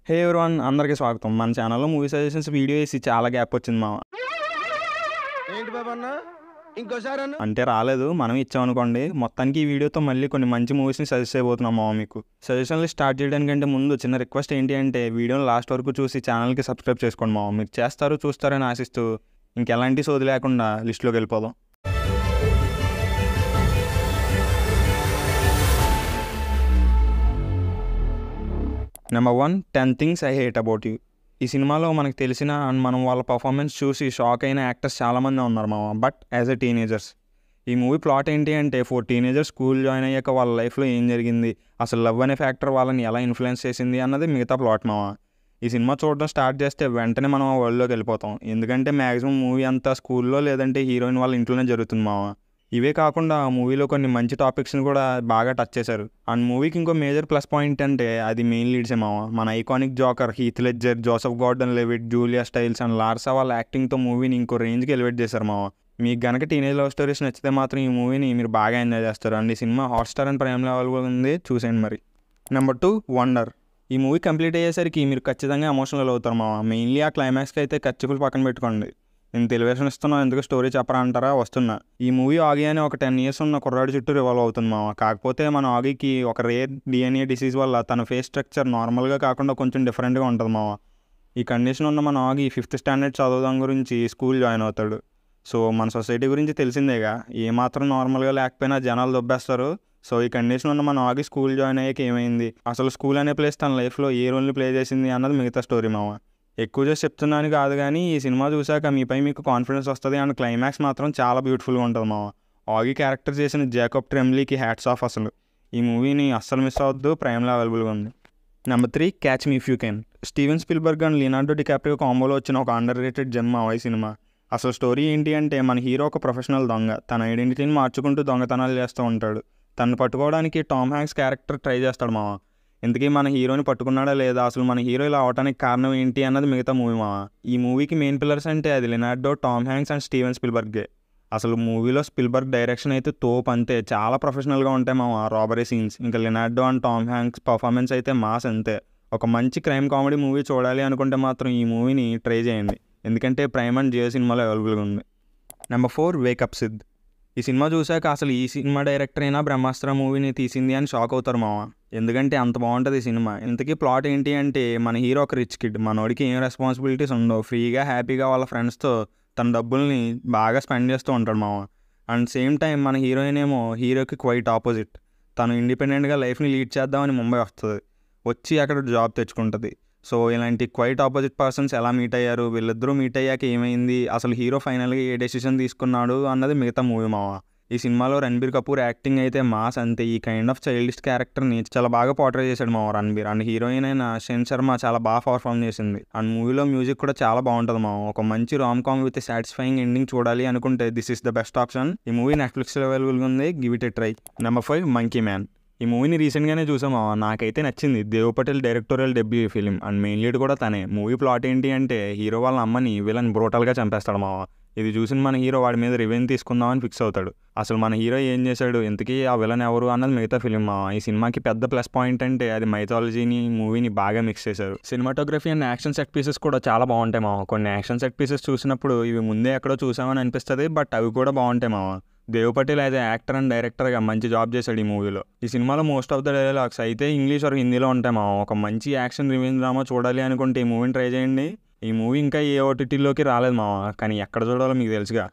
హే everyone, అందరికీ స్వాగతం. మన ఛానల్లో మూవీ సజెషన్స్ వీడియో వేసి చాలా గ్యాప్ వచ్చింది మామ. ఏంటి బాబు అన్న ఇంకోసారి అన్న అంటే రాలేదు, మనం ఇచ్చామనుకోండి. మొత్తానికి ఈ వీడియోతో మళ్ళీ కొన్ని మంచి మూవీస్ని సజెస్ట్ చేయబోతున్నాం మామ. మీకు సజెషన్లు స్టార్ట్ చేయడానికంటే ముందు చిన్న రిక్వెస్ట్ ఏంటి అంటే వీడియోని లాస్ట్ వరకు చూసి ఛానల్కి సబ్స్క్రైబ్ చేసుకోండి మామ. మీరు చూస్తారని ఆశిస్తూ ఇంకెలాంటి సోది లేకుండా లిస్టులోకి వెళ్ళిపోదాం. Number 1, 10 Things I Hate About You. ఈ సినిమాలో మనకు తెలిసిన అండ్ మనం వాళ్ళ పర్ఫార్మెన్స్ చూసి షాక్ అయిన యాక్టర్స్ చాలామంది ఉన్నారు మామ. బట్ యాజ్ ఎ టీనేజర్స్ ఈ మూవీ ప్లాట్ ఏంటి అంటే 4 టీనేజర్స్ స్కూల్ జాయిన్ అయ్యాక వాళ్ళ లైఫ్లో ఏం జరిగింది, అసలు లవ్ అనే ఫ్యాక్టర్ వాళ్ళని ఎలా ఇన్ఫ్లుయెన్స్ చేసింది అన్నది మిగతా ప్లాట్ మామ. ఈ సినిమా చూడడం స్టార్ట్ చేస్తే వెంటనే మనం ఆ వరల్డ్లోకి వెళ్ళిపోతాం. ఎందుకంటే మ్యాక్సిమం మూవీ అంతా స్కూల్లో లేదంటే హీరోయిన్ వాళ్ళ ఇంట్లోనే జరుగుతుంది మామ. ఇవే కాకుండా ఆ మూవీలో కొన్ని మంచి టాపిక్స్ని కూడా బాగా టచ్ చేశారు. అండ్ మూవీకి ఇంకో మేజర్ ప్లస్ పాయింట్ అంటే అది మెయిన్ లీడ్సే మామ. మన iconic joker Heath Ledger, Joseph Gordon Levitt, Julia Stiles and Larisa వాళ్ళ యాక్టింగ్తో మూవీని ఇంకో రేంజ్కి ఎలివేట్ చేశారు మామ. మీకు గనక టీనేజ్ లవ్ స్టోరీస్ నచ్చితే మాత్రం ఈ మూవీని మీరు బాగా ఎంజాయ్ చేస్తారు. అండ్ ఈ cinema Hotstar and prime level ఉంది, చూసేయండి మరి. Number 2, wonder. ఈ మూవీ కంప్లీట్ అయ్యేసరికి మీరు ఖచ్చితంగా ఎమోషనల్ అవుతారు మామ. మెయిన్లీ ఆ క్లైమాక్స్కి అయితే ఖర్చుకులు పక్కన పెట్టుకోండి. నేను టెలివిజన్ ఇస్తున్నాను, ఎందుకు స్టోరీ చెప్పరా అంటారా, వస్తున్నా. ఈ మూవీ ఆగి అని ఒక 10 years ఉన్న కుర్రాడి చుట్టూ రివాల్వ్ అవుతుంది మామ. కాకపోతే మన ఆగికి ఒక రేర్ DNA డిసీజ్ వల్ల తన ఫేస్ స్ట్రక్చర్ నార్మల్గా కాకుండా కొంచెం డిఫరెంట్గా ఉంటుంది మామ. ఈ కండిషన్ ఉన్న మన ఆగి 5th standard చదవడం గురించి స్కూల్ జాయిన్ అవుతాడు. సో మన సొసైటీ గురించి తెలిసిందేగా, ఏమాత్రం నార్మల్గా లేకపోయినా జనాలు దొబ్బేస్తారు. సో ఈ కండిషన్ ఉన్న మన ఆగి స్కూల్ జాయిన్ అయ్యాక ఏమైంది, అసలు స్కూల్ అనే ప్లేస్ తన లైఫ్లో ఏ రోల్ని ప్లే చేసింది అన్నది మిగతా స్టోరీ మామ. ఎక్కువ చేసి చెప్తున్నాను కాదు కానీ ఈ సినిమా చూశాక మీపై మీకు కాన్ఫిడెన్స్ వస్తుంది. అండ్ క్లైమాక్స్ మాత్రం చాలా బ్యూటిఫుల్గా ఉంటుంది మామ. ఆగి క్యారెక్టర్ చేసిన జాకబ్ ట్రెమ్లీకి హ్యాట్స్ ఆఫ్. అసలు ఈ మూవీని అస్సలు మిస్ అవ్వద్దు, ప్రైమ్లో అవైలబుల్గా ఉంది. Number 3, catch me if you can. Steven Spielberg and Leonardo DiCaprio కాంబోలో వచ్చిన ఒక అండర్ రేటెడ్ జన్మ ఈ సినిమా. అసలు స్టోరీ ఏంటి అంటే మన హీరో ఒక ప్రొఫెషనల్ దొంగ, తన ఐడెంటిటీని మార్చుకుంటూ దొంగతనాలు చేస్తూ ఉంటాడు. తను పట్టుకోవడానికి టామ్ హ్యాంక్స్ క్యారెక్టర్ ట్రై చేస్తాడు మామ. ఇంతకీ మన హీరోని పట్టుకున్నాడా లేదా, అసలు మన హీరో ఇలా అవడానికి కారణం ఏంటి అన్నది మిగతా మూవీ మామ. ఈ మూవీకి మెయిన్ పిల్లర్స్ అంటే అది Leonardo, Tom Hanks and Steven స్పిల్బర్గే. అసలు మూవీలో స్పిల్బర్గ్ డైరెక్షన్ అయితే తోపు అంతే, చాలా ప్రొఫెషనల్గా ఉంటాయి మామ రాబరీ సీన్స్. ఇంకా Leonardo and Tom Hanks performance అయితే మాస్ అంతే. ఒక మంచి క్రైమ్ కామెడీ మూవీ చూడాలి అనుకుంటే మాత్రం ఈ మూవీని ట్రై చేయండి, ఎందుకంటే ప్రైమ్ అండ్ జియో సినిమాలో అవైలబుల్గా ఉంది. Number 4, wake up Sid. ఈ సినిమా చూశాక అసలు ఈ సినిమా డైరెక్టర్ అయినా బ్రహ్మాస్త్ర మూవీని తీసింది అని షాక్ అవుతారు మామ. ఎందుకంటే అంత బాగుంటుంది ఈ సినిమా. ఇంతకీ ప్లాట్ ఏంటి అంటే మన హీరో ఒక రిచ్ కిడ్, మనోడికి ఏం రెస్పాన్సిబిలిటీస్ ఉండవు, ఫ్రీగా హ్యాపీగా వాళ్ళ ఫ్రెండ్స్తో తన డబ్బుల్ని బాగా స్పెండ్ చేస్తూ ఉంటాడు మామ. అండ్ సేమ్ టైం మన హీరోయిన్ ఏమో హీరోకి క్వైట్ ఆపోజిట్. తను ఇండిపెండెంట్గా లైఫ్ని లీడ్ చేద్దామని ముంబై వస్తుంది, వచ్చి అక్కడ జాబ్ తెచ్చుకుంటుంది. సో ఇలాంటి క్వైట్ ఆపోజిట్ పర్సన్స్ ఎలా మీట్ అయ్యారు, వీళ్ళిద్దరూ మీట్ అయ్యాక ఏమైంది, అసలు హీరో ఫైనల్గా ఏ డెసిషన్ తీసుకున్నాడు అన్నది మిగతా మూవీ మామ. ఈ సినిమాలో రణబీర్ కపూర్ యాక్టింగ్ అయితే మాస్ అంతే. ఈ కైండ్ ఆఫ్ చైల్డిష్ క్యారెక్టర్ని చాలా బాగా పోర్ట్రే చేశాడు మామ రణబీర్. అండ్ హీరోయిన్ అయిన షెన్ శర్మ చాలా బాగా పర్ఫామ్ చేసింది. అండ్ మూవీలో మ్యూజిక్ కూడా చాలా బాగుంటుంది మామ. ఒక మంచి rom com with satisfying ending చూడాలి అనుకుంటే this is the best option. ఈ మూవీ నెట్ఫ్లిక్స్లో అవైలబుల్గా ఉంది, give it a try. Number 5, monkey man. ఈ మూవీని రీసెంట్గానే చూసామా, నాకైతే నచ్చింది. Dev Patel directorial debut film and main lead కూడా తనే. మూవీ ప్లాట్ ఏంటి అంటే హీరో వాళ్ళ అమ్మని విలన్ బ్రూటల్గా చంపేస్తాడు మామ. ఇది చూసిన మన హీరో వాడి మీద రివెంజ్ తీసుకుందామని ఫిక్స్ అవుతాడు. అసలు మన హీరో ఏం చేశాడు, ఇంతకీ ఆ విలన్ ఎవరు అన్నది మిగతా ఫిలిం మామ. ఈ సినిమాకి పెద్ద ప్లస్ పాయింట్ అంటే అది మైథాలజీని మూవీని బాగా మిక్స్ చేశారు. Cinematography and action set pieces కూడా చాలా బాగుంటాయి మామ. కొన్ని యాక్షన్ సెట్ పీసెస్ చూసినప్పుడు ఇవి ముందే ఎక్కడో చూసామని అనిపిస్తుంది, బట్ అవి కూడా బాగుంటాయి మామ. Dev Patel as actor and డైరెక్టర్గా మంచి జాబ్ చేశాడు ఈ మూవీలో. ఈ సినిమాలో మోస్ట్ ఆఫ్ ద డైలాగ్స్ అయితే ఇంగ్లీష్ ఆర్ హిందీలో ఉంటాయి మామ. ఒక మంచి యాక్షన్ రివెంజ్ డ్రామా చూడాలి అనుకుంటే ఈ మూవీని ట్రై చేయండి. ఈ మూవీ ఇంకా ఏ OTTలోకి రాలేదు మామ, కానీ ఎక్కడ చూడాలో మీకు తెలుసుగా.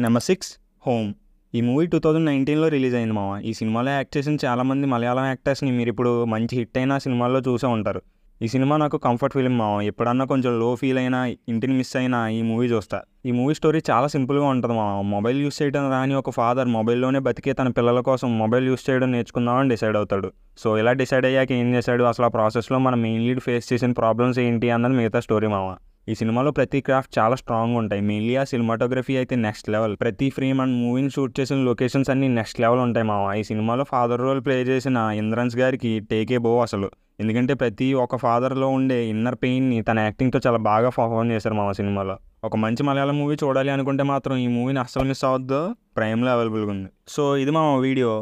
Number 6, home. ఈ మూవీ 2019లో రిలీజ్ అయింది మామ. ఈ సినిమాలో యాక్ట్ చేసిన చాలామంది మలయాళం యాక్టర్స్ని మీరు ఇప్పుడు మంచి హిట్ అయిన సినిమాల్లో చూసే ఉంటారు. ఈ సినిమా నాకు కంఫర్ట్ ఫిలిం మామ. ఎప్పుడన్నా కొంచెం లో ఫీల్ అయినా, ఇంటిని మిస్ అయినా ఈ మూవీ చూస్తా. ఈ మూవీ స్టోరీ చాలా సింపుల్గా ఉంటుంది మామ. మొబైల్ యూస్ చేయడం రాని ఒక ఫాదర్ మొబైల్లోనే బతికే తన పిల్లల కోసం మొబైల్ యూస్ చేయడం నేర్చుకుందామని డిసైడ్ అవుతాడు. సో ఇలా డిసైడ్ అయ్యాక ఏం చేశాడు, అసలు ఆ ప్రాసెస్లో మన మెయిన్ లీడ్ ఫేస్ చేసిన ప్రాబ్లమ్స్ ఏంటి అన్నది మిగతా స్టోరీ మామ. ఈ సినిమాలో ప్రతి క్రాఫ్ట్ చాలా స్ట్రాంగ్ ఉంటాయి. మెయిన్లీ ఆ సినిమాటోగ్రఫీ అయితే నెక్స్ట్ లెవెల్. ప్రతి ఫ్రేమ్ అండ్ మూవీని షూట్ చేసిన లొకేషన్స్ అన్ని నెక్స్ట్ లెవెల్ ఉంటాయి మామ. ఈ సినిమాలో ఫాదర్ రోల్ ప్లే చేసిన ఇంద్రన్స్ గారికి టేకే బో అసలు. ఎందుకంటే ప్రతి ఒక్క ఫాదర్లో ఉండే ఇన్నర్ పెయిన్ని తన యాక్టింగ్తో చాలా బాగా పర్ఫార్మ్ చేశారు మామ సినిమాలో. ఒక మంచి మలయాళం మూవీ చూడాలి అనుకుంటే మాత్రం ఈ మూవీని అస్సలు మిస్ అవ్వద్దు, ప్రైమ్లో అవైలబుల్గా ఉంది. సో ఇది మా వీడియో.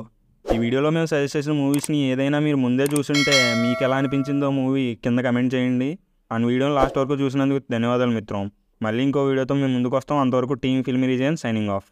ఈ వీడియోలో మేము సజెస్ట్ చేసిన మూవీస్ని ఏదైనా మీరు ముందే చూసుంటే మీకు ఎలా అనిపించిందో మూవీ కింద కమెంట్ చేయండి. అండ్ వీడియోని లాస్ట్ వరకు చూసినందుకు ధన్యవాదాలు మిత్రం. మళ్ళీ ఇంకో వీడియోతో మేము ముందుకు వస్తాం. అంతవరకు team filmy region signing off.